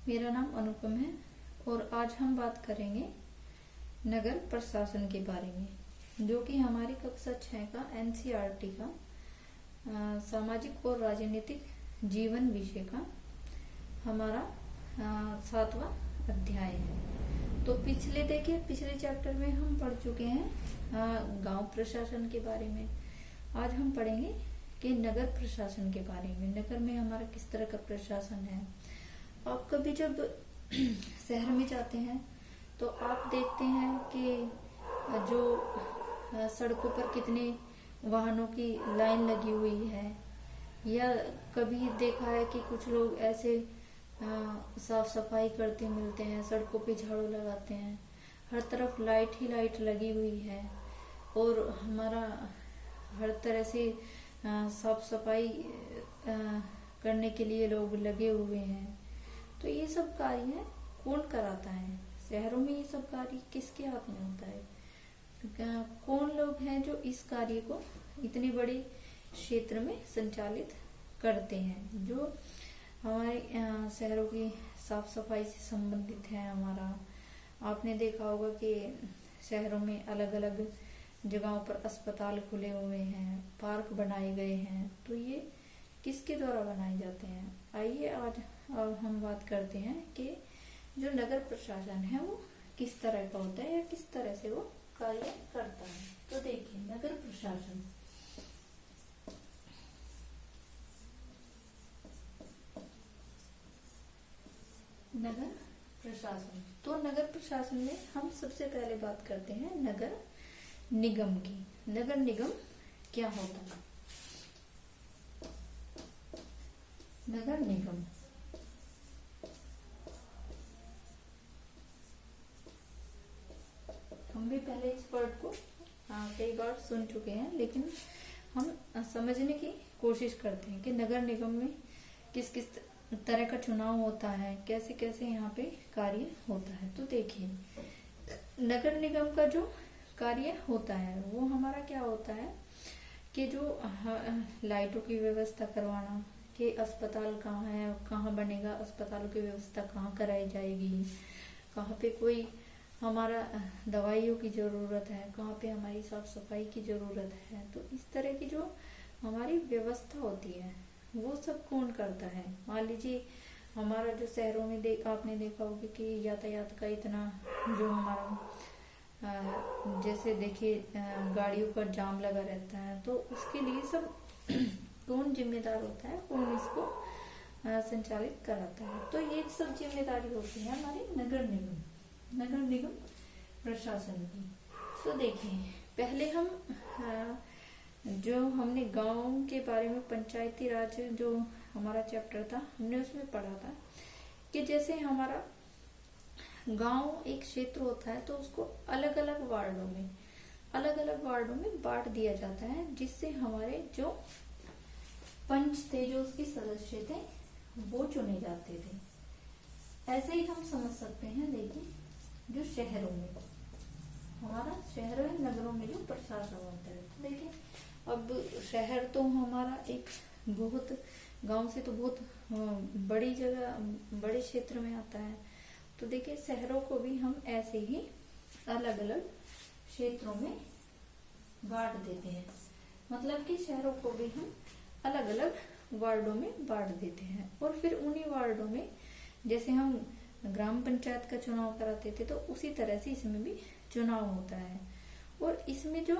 मेरा नाम अनुपम है और आज हम बात करेंगे नगर प्रशासन के बारे में, जो कि हमारी कक्षा 6 का एनसीईआरटी का सामाजिक और राजनीतिक जीवन विषय का हमारा 7वां अध्याय है। तो पिछले चैप्टर में हम पढ़ चुके हैं गांव प्रशासन के बारे में। आज हम पढ़ेंगे कि नगर प्रशासन के बारे में। नगर में हमारा किस तरह का प्रशासन है। आप कभी जब शहर में जाते हैं तो आप देखते हैं कि जो सड़कों पर कितने वाहनों की लाइन लगी हुई है, या कभी देखा है कि कुछ लोग ऐसे साफ सफाई करते मिलते हैं, सड़कों पे झाड़ू लगाते हैं, हर तरफ लाइट ही लाइट लगी हुई है और हमारा हर तरह से साफ सफाई करने के लिए लोग लगे हुए हैं। तो ये सब कार्य कौन कराता है? शहरों में ये सब कार्य किसके हाथ में होता है? कौन लोग हैं जो इस कार्य को इतने बड़े क्षेत्र में संचालित करते हैं, जो हमारे शहरों की साफ सफाई से संबंधित है। हमारा आपने देखा होगा कि शहरों में अलग अलग जगहों पर अस्पताल खुले हुए हैं, पार्क बनाए गए हैं। तो ये किसके द्वारा बनाए जाते हैं? आइए आज हम बात करते हैं कि जो नगर प्रशासन है वो किस तरह का होता है या किस तरह से वो कार्य करता है। तो देखिए, नगर प्रशासन तो नगर प्रशासन में हम सबसे पहले बात करते हैं नगर निगम की। नगर निगम क्या होता है? नगर निगम हम भी पहले इस वर्ड को कई बार सुन चुके हैं, लेकिन हम समझने की कोशिश करते हैं कि नगर निगम में किस किस तरह का चुनाव होता है, कैसे कैसे यहाँ पे कार्य होता है। तो देखिए, नगर निगम का जो कार्य होता है वो हमारा क्या होता है कि जो लाइटों की व्यवस्था करवाना, कि अस्पताल कहाँ है, कहाँ बनेगा, अस्पतालों की व्यवस्था कहाँ कराई जाएगी, कहाँ पे कोई हमारा दवाइयों की जरूरत है, कहाँ पे हमारी साफ सफाई की जरूरत है। तो इस तरह की जो हमारी व्यवस्था होती है वो सब कौन करता है? मान लीजिए हमारा जो शहरों में आपने देखा होगा कि यातायात का इतना जो हमारा जैसे देखिए गाड़ियों का जाम लगा रहता है, तो उसके लिए सब कौन जिम्मेदार होता है, कौन इसको संचालित कराता है? तो ये सब जिम्मेदारी होती है हमारी नगर निगम प्रशासन की। तो देखिए, पहले हम जो हमने गांव के बारे में पंचायती राज जो हमारा चैप्टर था, हमने उसमें पढ़ा था कि जैसे हमारा गांव एक क्षेत्र होता है तो उसको अलग अलग वार्डों में बांट दिया जाता है, जिससे हमारे जो पंच थे, जो उसके सदस्य थे, वो चुने जाते थे। ऐसे ही हम समझ सकते हैं। देखिए, जो शहरों में हमारा शहरों या नगरों में जो प्रशासन होता है, तो देखिए अब शहर तो हमारा एक बहुत गांव से तो बहुत बड़ी जगह, बड़े क्षेत्र में आता है। तो देखिए, शहरों को भी हम ऐसे ही अलग अलग क्षेत्रों में बांट देते हैं। मतलब कि शहरों को भी हम अलग अलग वार्डों में बांट देते हैं, और फिर उन्हीं वार्डों में जैसे हम ग्राम पंचायत का चुनाव कराते थे, तो उसी तरह से इसमें भी चुनाव होता है। और इसमें जो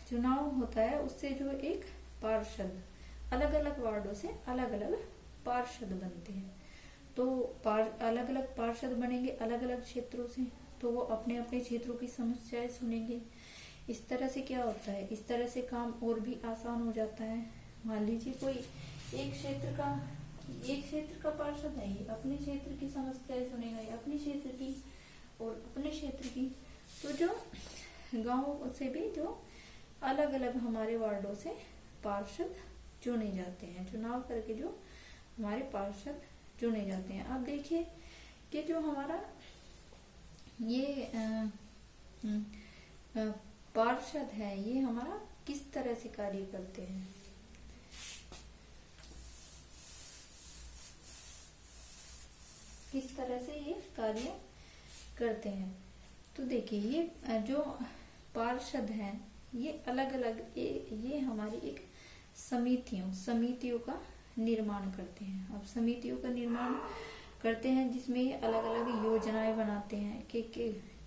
चुनाव होता है उससे जो एक पार्षद, अलग अलग वार्डों से अलग अलग पार्षद बनते हैं। तो अलग अलग पार्षद बनेंगे अलग अलग क्षेत्रों से, तो वो अपने अपने क्षेत्रों की समस्याएं सुनेंगे। इस तरह से क्या होता है, इस तरह से काम और भी आसान हो जाता है। मान लीजिए कोई एक क्षेत्र का पार्षद है, ये अपने क्षेत्र की समस्याएं सुनेगा, अपने क्षेत्र की और अपने क्षेत्र की। तो जो गांव से भी जो अलग अलग हमारे वार्डों से पार्षद चुने जाते हैं, चुनाव करके जो हमारे पार्षद चुने जाते हैं। अब देखिए कि जो हमारा ये पार्षद है, ये हमारा किस तरह से कार्य करते हैं। तरह से ये कार्य करते हैं। तो देखिए ये जो पार्षद हैं ये अलग अलग ये हमारी एक समितियों का निर्माण करते हैं। अब समितियों का निर्माण करते हैं जिसमें ये अलग अलग योजनाएं बनाते हैं कि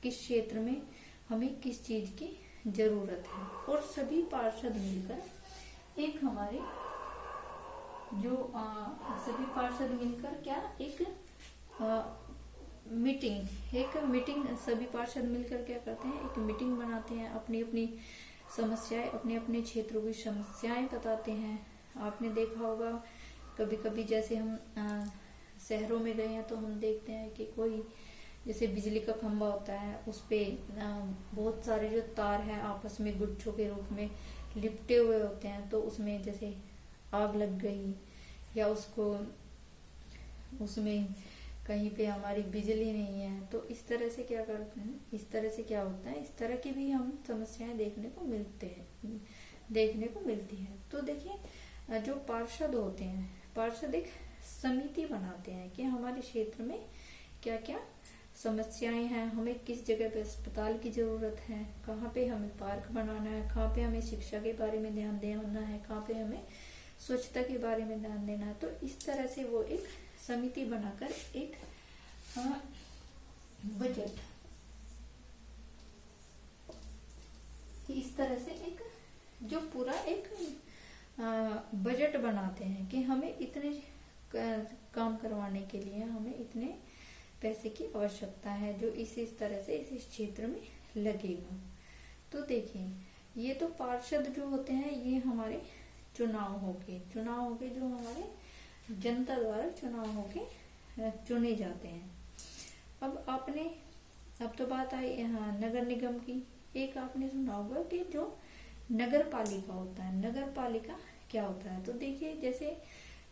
किस क्षेत्र में हमें किस चीज की जरूरत है, और सभी पार्षद मिलकर एक हमारे जो सभी पार्षद मिलकर क्या एक मीटिंग सभी पार्षद मिलकर क्या करते हैं, एक मीटिंग बनाते हैं, अपनी अपनी समस्याएं अपने अपने क्षेत्रों की समस्याएं बताते हैं। आपने देखा होगा कभी कभी जैसे हम शहरों में गए हैं तो हम देखते हैं कि कोई जैसे बिजली का खंभा होता है, उस पे बहुत सारे जो तार हैं आपस में गुच्छों के रूप में लिपटे हुए होते हैं, तो उसमें जैसे आग लग गई या उसमें कहीं पे हमारी बिजली नहीं है, तो इस तरह से क्या करते हैं, इस तरह से क्या होता है, इस तरह की भी हम समस्याएं देखने को मिलती है। तो देखिए जो पार्षद होते हैं, पार्षद एक समिति बनाते हैं कि हमारे क्षेत्र में क्या क्या समस्याएं हैं, हमें किस जगह पे अस्पताल की जरूरत है, कहाँ पे हमें पार्क बनाना है, कहाँ पे हमें शिक्षा के बारे में ध्यान देना है, कहाँ पे हमें स्वच्छता के बारे में ध्यान देना है। तो इस तरह से वो एक समिति बनाकर एक बजट, इस तरह से एक जो पूरा एक बजट बनाते हैं कि हमें इतने काम करवाने के लिए हमें इतने पैसे की आवश्यकता है जो इस तरह से इस क्षेत्र में लगेगा। तो देखिए ये तो पार्षद जो होते हैं ये हमारे चुनाव होके जो हमारे जनता द्वारा चुनाव होके चुने जाते हैं। अब तो बात आई यहाँ नगर निगम की। एक आपने सुना होगा कि जो नगर पालिका होता है, नगर पालिका क्या होता है। तो देखिए जैसे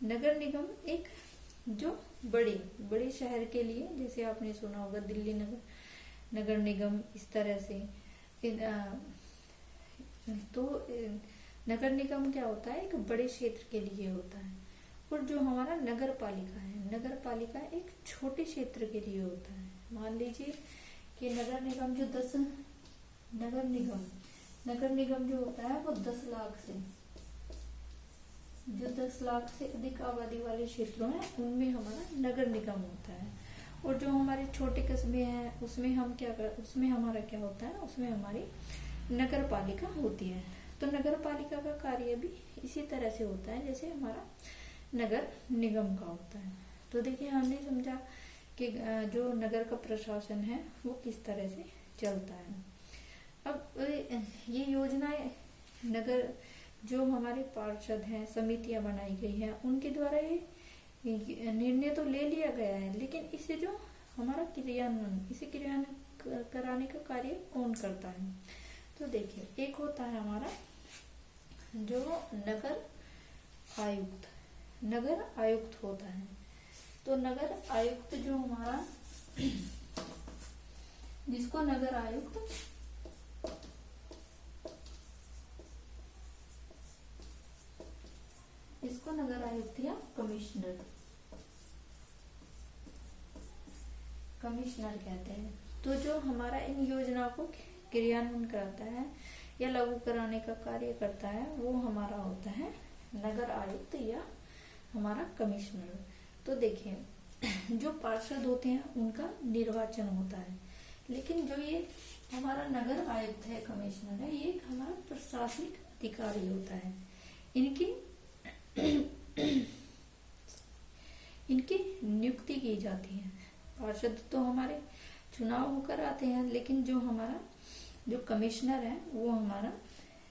नगर निगम एक जो बड़े शहर के लिए, जैसे आपने सुना होगा दिल्ली नगर निगम, इस तरह से तो नगर निगम क्या होता है, एक बड़े क्षेत्र के लिए होता है। और जो हमारा नगर पालिका एक छोटे क्षेत्र के लिए होता है। मान लीजिए कि नगर निगम जो होता है वो 10 लाख से अधिक आबादी वाले क्षेत्रों हैं उनमें हमारा नगर निगम होता है। और जो हमारे छोटे कस्बे हैं उसमें हमारा क्या होता है, उसमें हमारी नगर पालिका होती है। तो नगर पालिका का कार्य भी इसी तरह से होता है जैसे हमारा नगर निगम का होता है। तो देखिए हमने समझा कि जो नगर का प्रशासन है वो किस तरह से चलता है। अब ये योजनाएं नगर जो हमारे पार्षद हैं, समितियां बनाई गई हैं, उनके द्वारा ये निर्णय तो ले लिया गया है, लेकिन इसे जो हमारा क्रियान्वयन कराने का कार्य कौन करता है। तो देखिए एक होता है हमारा जो नगर आयुक्त होता है। तो नगर आयुक्त जो हमारा जिसको नगर आयुक्त या कमिश्नर कहते हैं। तो जो हमारा इन योजनाओं को क्रियान्वयन कराता है या लागू कराने का कार्य करता है वो हमारा होता है नगर आयुक्त या हमारा कमिश्नर। तो देखिए जो पार्षद होते हैं उनका निर्वाचन होता है, लेकिन जो ये हमारा नगर आयुक्त है, कमिश्नर है, ये हमारा प्रशासनिक अधिकारी होता है। इनकी नियुक्ति की जाती है। पार्षद तो हमारे चुनाव होकर आते हैं, लेकिन जो कमिश्नर है वो हमारा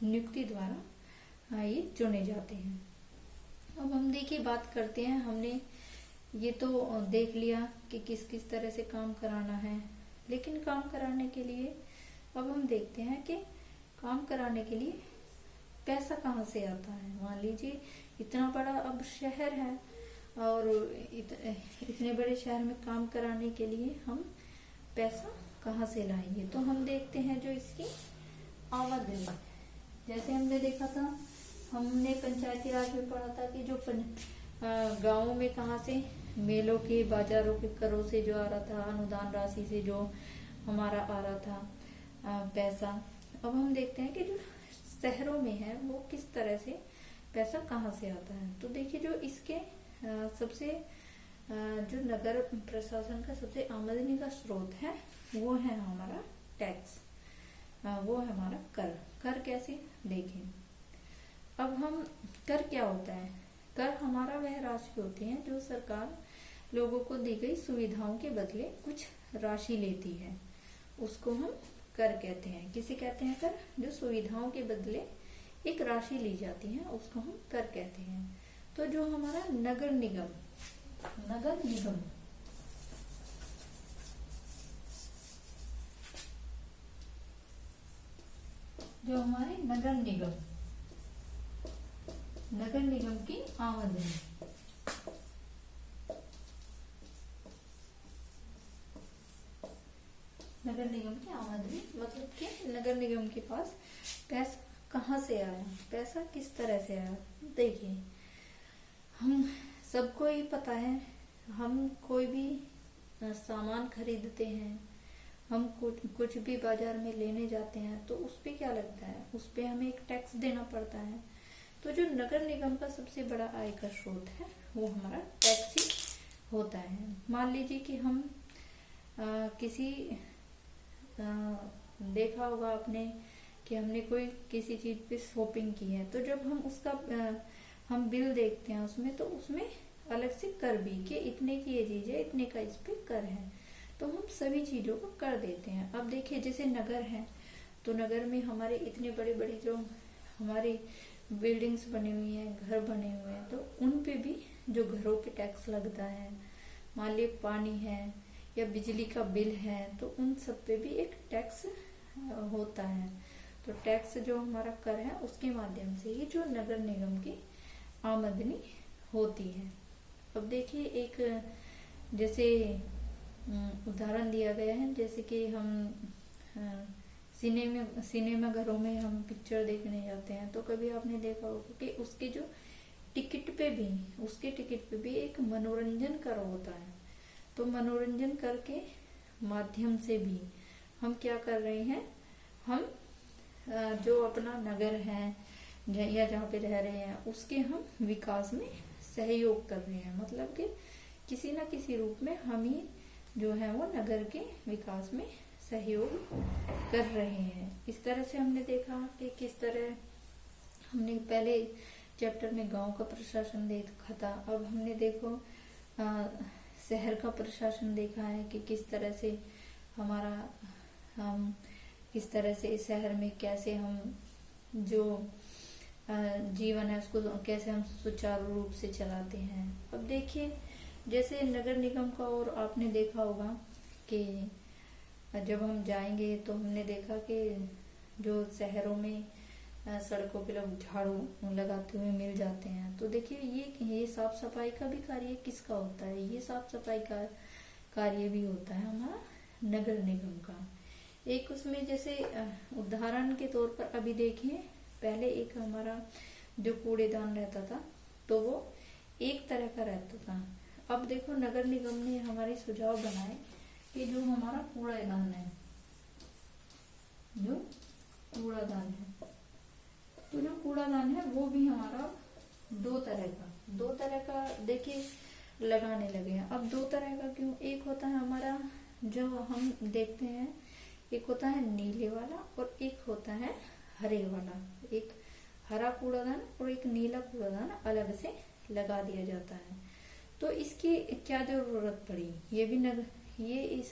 नियुक्ति द्वारा ये चुने जाते हैं। अब हम देखिए बात करते हैं, हमने ये तो देख लिया कि किस किस तरह से काम कराना है, लेकिन काम कराने के लिए अब हम देखते हैं कि काम कराने के लिए पैसा कहाँ से आता है। मान लीजिए इतना बड़ा अब शहर है और इतने बड़े शहर में काम कराने के लिए हम पैसा कहाँ से लाएंगे। तो हम देखते हैं जो इसकी आमदनी, जैसे हमने देखा था, हमने पंचायती राज में पढ़ा था कि जो गाँव में कहाँ से मेलों के बाजारों के करों से जो आ रहा था, अनुदान राशि से जो हमारा आ रहा था पैसा, अब हम देखते हैं कि जो शहरों में है वो किस तरह से पैसा कहाँ से आता है। तो देखिए जो इसके सबसे जो नगर प्रशासन का सबसे आमदनी का स्रोत है वो है हमारा टैक्स, वो है हमारा कर। कर कैसे देखें, अब हम कर क्या होता है, कर हमारा वह राशि होती है जो सरकार लोगों को दी गई सुविधाओं के बदले कुछ राशि लेती है, उसको हम कर कहते हैं। किसे कहते हैं कर, जो सुविधाओं के बदले एक राशि ली जाती है उसको हम कर कहते हैं। तो जो हमारा नगर निगम जो हमारे नगर निगम की आमदनी, नगर निगम की आमदनी मतलब कि नगर निगम के पास पैसा कहाँ से आया, पैसा किस तरह से आया। देखिए हम सबको ही पता है, हम कोई भी सामान खरीदते हैं, हम कुछ भी बाजार में लेने जाते हैं तो उस पे क्या लगता है, उस पे हमें एक टैक्स देना पड़ता है। तो जो नगर निगम का सबसे बड़ा आय का स्रोत है वो हमारा टैक्स ही होता है। मान लीजिए कि हम देखा होगा आपने कि हमने कोई किसी चीज पे शॉपिंग की है, तो जब हम उसका हम बिल देखते हैं उसमें, तो उसमें अलग से कर भी कि इतने की ये चीज है, इतने का इस पे कर है, तो हम सभी चीजों को कर देते हैं। अब देखिए जैसे नगर है तो नगर में हमारे इतने बड़े बड़े जो हमारी बिल्डिंग्स बनी हुई हैं, घर बने हुए हैं, तो उन पे भी जो घरों पे टैक्स लगता है, मान लीजिए पानी है या बिजली का बिल है, तो उन सब पे भी एक टैक्स होता है। तो टैक्स जो हमारा कर है उसके माध्यम से ही जो नगर निगम की आमदनी होती है। अब देखिए एक जैसे उदाहरण दिया गया है, जैसे कि हम सिनेमा घरों में हम पिक्चर देखने जाते हैं, तो कभी आपने देखा होगा कि उसके टिकट पे भी एक मनोरंजन कर होता है। तो मनोरंजन कर के माध्यम से भी हम क्या कर रहे हैं, हम जो अपना नगर है या जहाँ पे रह रहे हैं उसके हम विकास में सहयोग कर रहे हैं, मतलब कि किसी न किसी रूप में हम ही जो है वो नगर के विकास में सहयोग कर रहे हैं। इस तरह से हमने देखा कि किस तरह हमने पहले चैप्टर में गांव का प्रशासन देखा था, अब हमने देखो शहर का प्रशासन देखा है कि किस तरह से हम किस तरह से इस शहर में कैसे हम जो जीवन है उसको कैसे हम सुचारू रूप से चलाते हैं। अब देखिए जैसे नगर निगम का, और आपने देखा होगा कि जब हम जाएंगे तो हमने देखा कि जो शहरों में सड़कों पे लोग झाड़ू लगाते हुए मिल जाते हैं, तो देखिए ये साफ सफाई का भी कार्य किसका होता है, ये साफ सफाई का कार्य भी होता है हमारा नगर निगम का। एक उसमें जैसे उदाहरण के तौर पर अभी देखिए, पहले एक हमारा जो कूड़ेदान रहता था तो वो एक तरह का रहता था। अब देखो नगर निगम ने हमारे सुझाव बनाए कि जो हमारा कूड़ेदान है, तो जो कूड़ादान है वो भी हमारा दो तरह का देखिए लगाने लगे हैं। अब दो तरह का क्यों, एक होता है हमारा जो हम देखते हैं, एक होता है नीले वाला और एक होता है हरे वाला। एक हरा कूड़ादान और एक नीला कूड़ादान अलग से लगा दिया जाता है। तो इसकी क्या जरूरत पड़ी, ये भी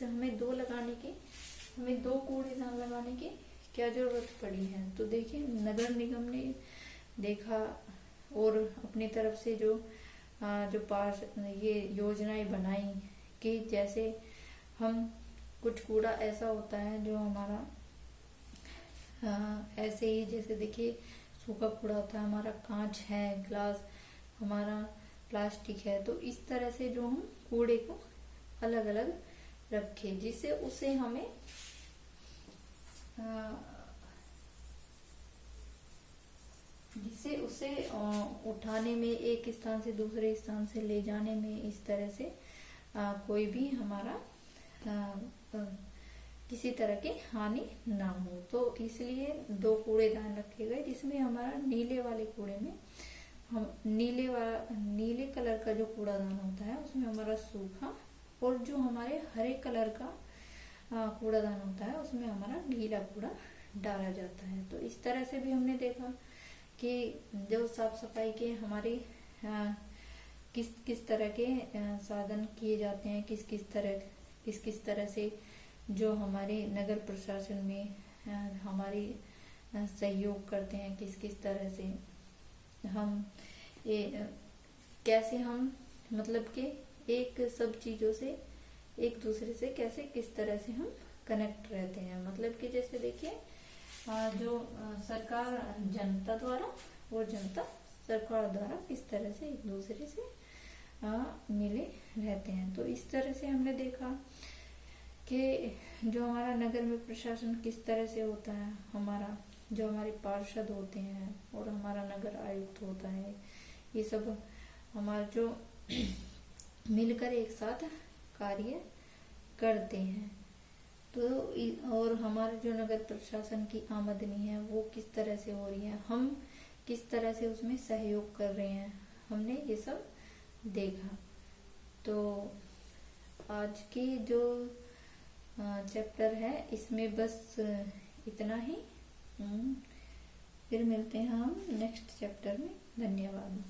हमें दो कूड़ेदान लगाने की क्या जरूरत पड़ी है। तो देखिए नगर निगम ने देखा और अपनी तरफ से जो पास ये योजनाएं बनाई कि जैसे हम कुछ कूड़ा ऐसा होता है जो हमारा ऐसे ही, जैसे देखिए सूखा कूड़ा होता है हमारा, कांच है, ग्लास हमारा, प्लास्टिक है, तो इस तरह से जो हम कूड़े को अलग अलग रखे जिससे उसे हमें जिससे उसे उठाने में, एक स्थान से दूसरे स्थान से ले जाने में, इस तरह से कोई भी हमारा किसी तरह की हानि ना हो। तो इसलिए 2 कूड़ेदान रखे गए, जिसमें हमारा नीले वाले कूड़े में हम नीले कलर का जो कूड़ादान होता है उसमें हमारा सूखा, और जो हमारे हरे कलर का कूड़ादान होता है उसमें हमारा गीला कूड़ा डाला जाता है। तो इस तरह से भी हमने देखा कि जो साफ सफाई के हमारे किस किस तरह के साधन किए जाते हैं, किस किस तरह से जो हमारे नगर प्रशासन में हमारी सहयोग करते हैं, किस किस तरह से हम कैसे हम मतलब कि एक सब चीजों से एक दूसरे से कैसे किस तरह से हम कनेक्ट रहते हैं। मतलब कि जैसे देखिए जो सरकार जनता द्वारा और जनता सरकार द्वारा किस तरह से एक दूसरे से मिले रहते हैं। तो इस तरह से हमने देखा कि जो हमारा नगर में प्रशासन किस तरह से होता है, हमारा जो हमारे पार्षद होते हैं और हमारा नगर आयुक्त होता है, ये सब हमारा जो मिलकर एक साथ कार्य करते हैं। तो और हमारे जो नगर प्रशासन की आमदनी है वो किस तरह से हो रही है, हम किस तरह से उसमें सहयोग कर रहे हैं, हमने ये सब देखा। तो आज की जो चैप्टर है इसमें बस इतना ही। फिर मिलते हैं हम नेक्स्ट चैप्टर में। धन्यवाद।